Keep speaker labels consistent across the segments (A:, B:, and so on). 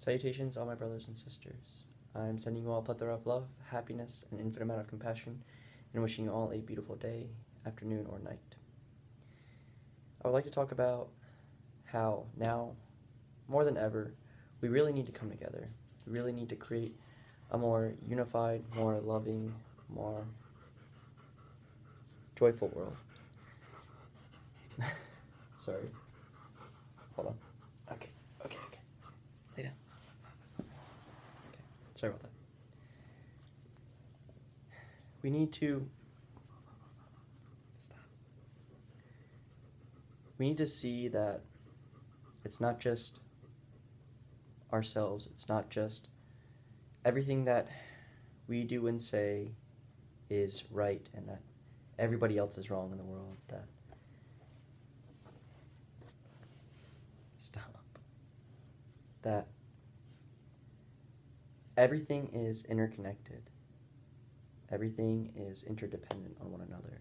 A: Salutations, all my brothers and sisters. I am sending you all a plethora of love, happiness, and infinite amount of compassion, and wishing you all a beautiful day, afternoon, or night. I would like to talk about how now, more than ever, we really need to come together. We really need to create a more unified, more loving, more joyful world. Sorry. Hold on. Okay. Lay down. Okay. Sorry about that. We need to stop. We need to see that it's not just ourselves, it's not just everything that we do and say is right and that everybody else is wrong in the world, that everything is interconnected. Everything is interdependent on one another.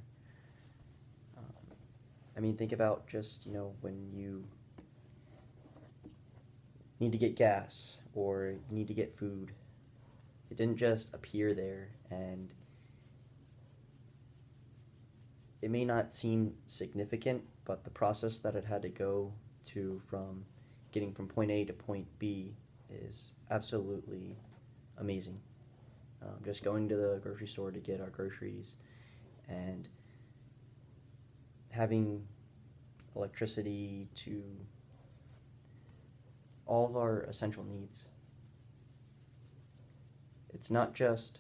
A: Think about just, when you need to get gas or you need to get food. It didn't just appear there, and it may not seem significant, but the process that it had to go to from getting from point A to point B is absolutely amazing. Just going to the grocery store to get our groceries and having electricity to all of our essential needs. It's not just,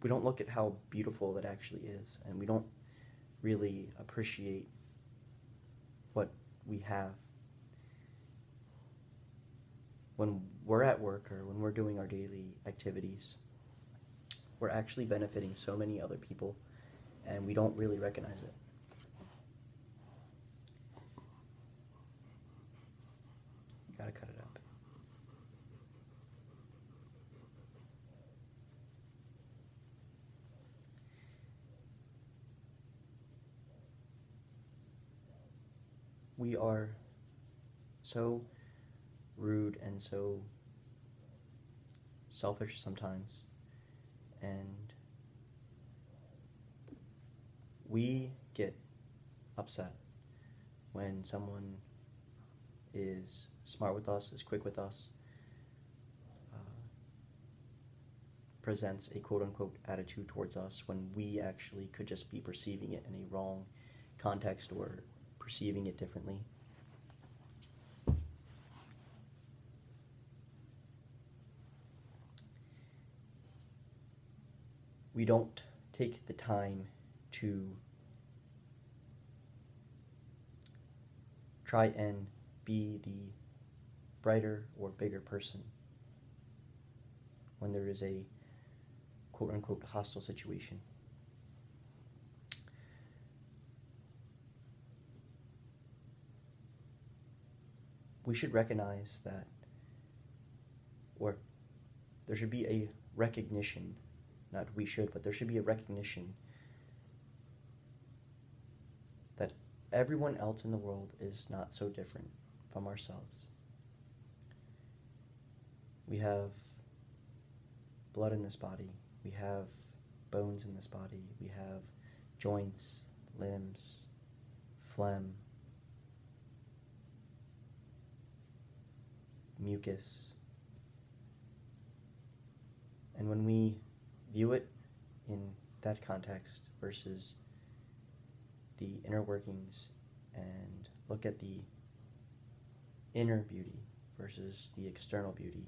A: we don't look at how beautiful that actually is, and we don't really appreciate what we have. When we're at work or when we're doing our daily activities, we're actually benefiting so many other people, and we don't really recognize it. You gotta cut it up. We are so rude and so selfish sometimes, and we get upset when someone is smart with us, is quick with us, presents a quote-unquote attitude towards us when we actually could just be perceiving it in a wrong context or perceiving it differently. We don't take the time to try and be the brighter or bigger person when there is a quote-unquote hostile situation. We should recognize that, or there should be a recognition, not we should, but there should be a recognition that everyone else in the world is not so different from ourselves. We have blood in this body, we have bones in this body, we have joints, limbs, phlegm, mucus. And when we view it in that context versus the inner workings and look at the inner beauty versus the external beauty,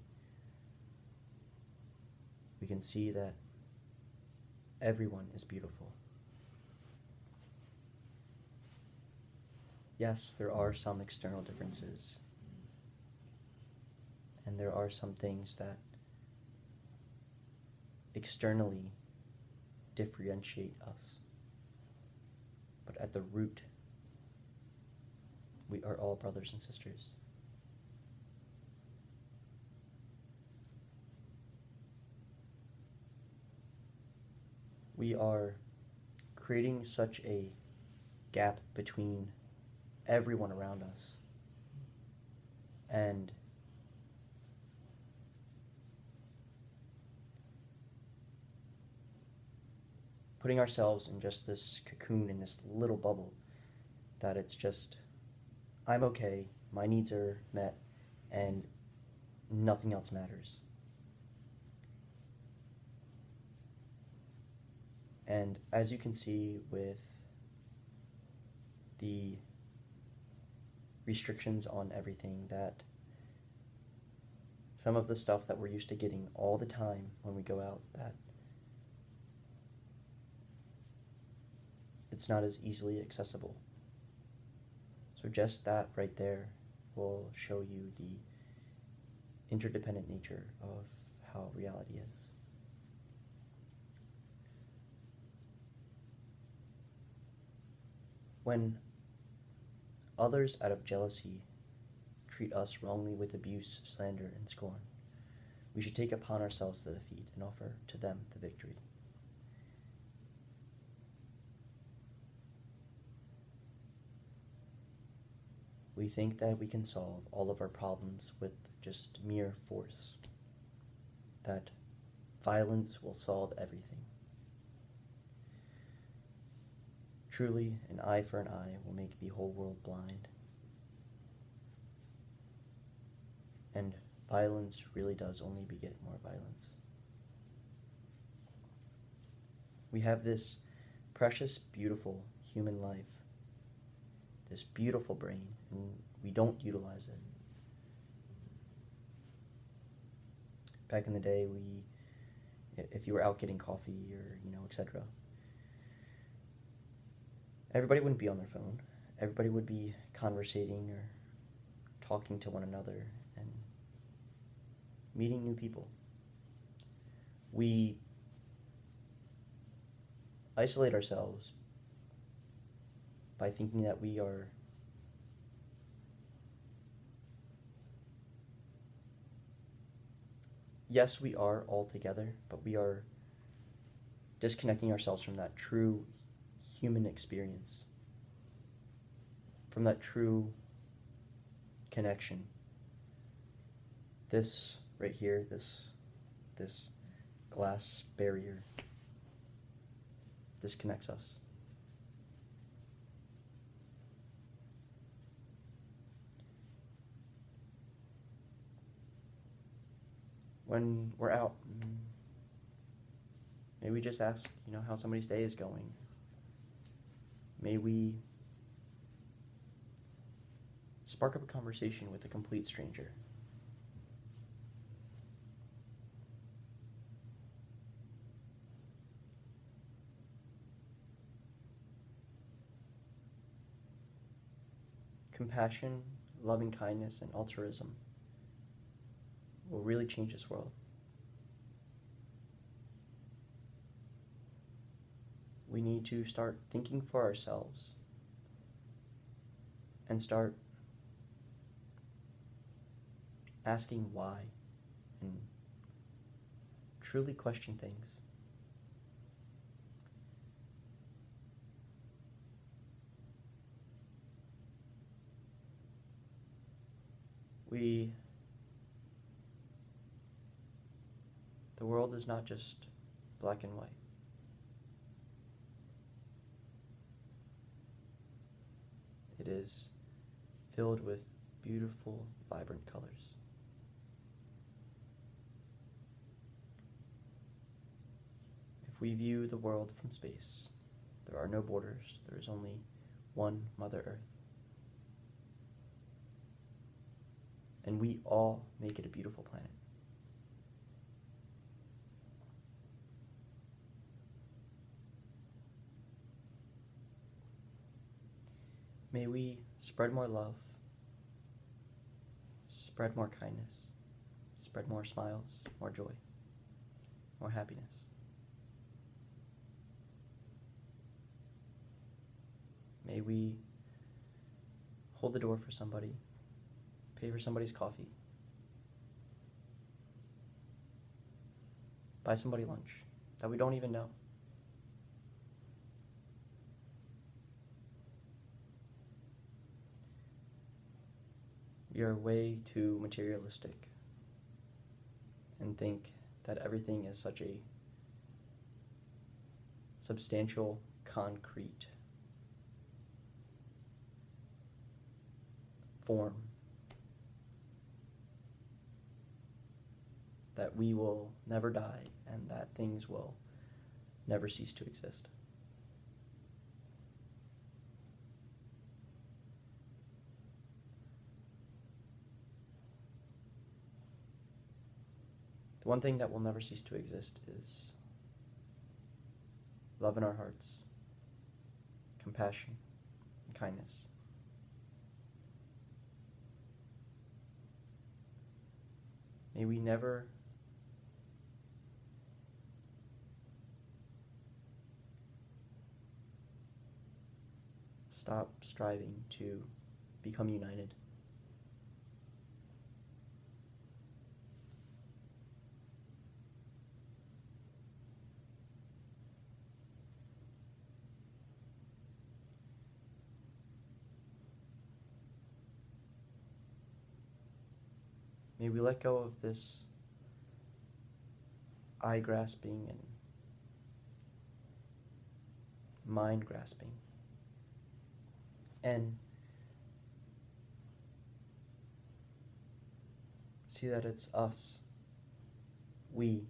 A: we can see that everyone is beautiful. Yes, there are some external differences, and there are some things that externally differentiate us. But at the root, we are all brothers and sisters. We are creating such a gap between everyone around us. And putting ourselves in just this cocoon, in this little bubble, that it's just, I'm okay, my needs are met, and nothing else matters. And as you can see with the restrictions on everything, that some of the stuff that we're used to getting all the time when we go out, that it's not as easily accessible. So just that right there will show you the interdependent nature of how reality is. When others, out of jealousy, treat us wrongly with abuse, slander, and scorn, we should take upon ourselves the defeat and offer to them the victory. We think that we can solve all of our problems with just mere force, that violence will solve everything. Truly, an eye for an eye will make the whole world blind. And violence really does only beget more violence. We have this precious, beautiful human life, this beautiful brain, and we don't utilize it. Back in the day, if you were out getting coffee or, etc., everybody wouldn't be on their phone. Everybody would be conversating or talking to one another and meeting new people. We isolate ourselves by thinking that we are yes, we are all together, but we are disconnecting ourselves from that true human experience, from that true connection. This right here, this glass barrier disconnects us. When we're out, may we just ask, how somebody's day is going. May we spark up a conversation with a complete stranger. Compassion, loving kindness, and altruism will really change this world. We need to start thinking for ourselves and start asking why and truly question things. The world is not just black and white. It is filled with beautiful, vibrant colors. If we view the world from space, there are no borders. There is only one Mother Earth. And we all make it a beautiful planet. May we spread more love, spread more kindness, spread more smiles, more joy, more happiness. May we hold the door for somebody, pay for somebody's coffee, buy somebody lunch that we don't even know. We are way too materialistic and think that everything is such substantial, concrete form that we will never die and that things will never cease to exist. The one thing that will never cease to exist is love in our hearts, compassion, and kindness. May we never stop striving to become united. May we let go of this eye grasping and mind grasping and see that it's us, we.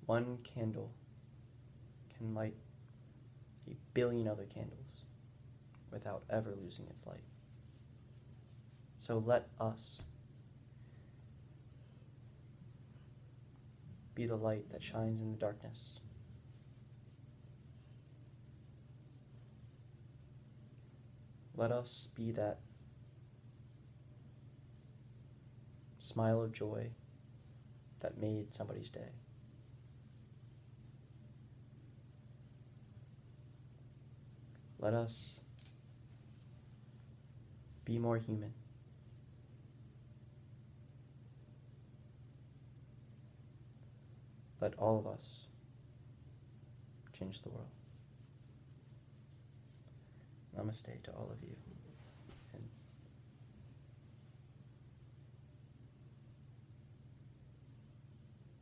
A: One candle can light a billion other candles without ever losing its light. So let us be the light that shines in the darkness. Let us be that smile of joy that made somebody's day. Let us be more human. Let all of us change the world. Namaste to all of you. And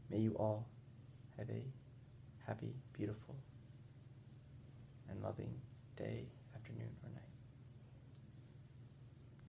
A: may you all have a happy, beautiful, and loving day, afternoon, or night.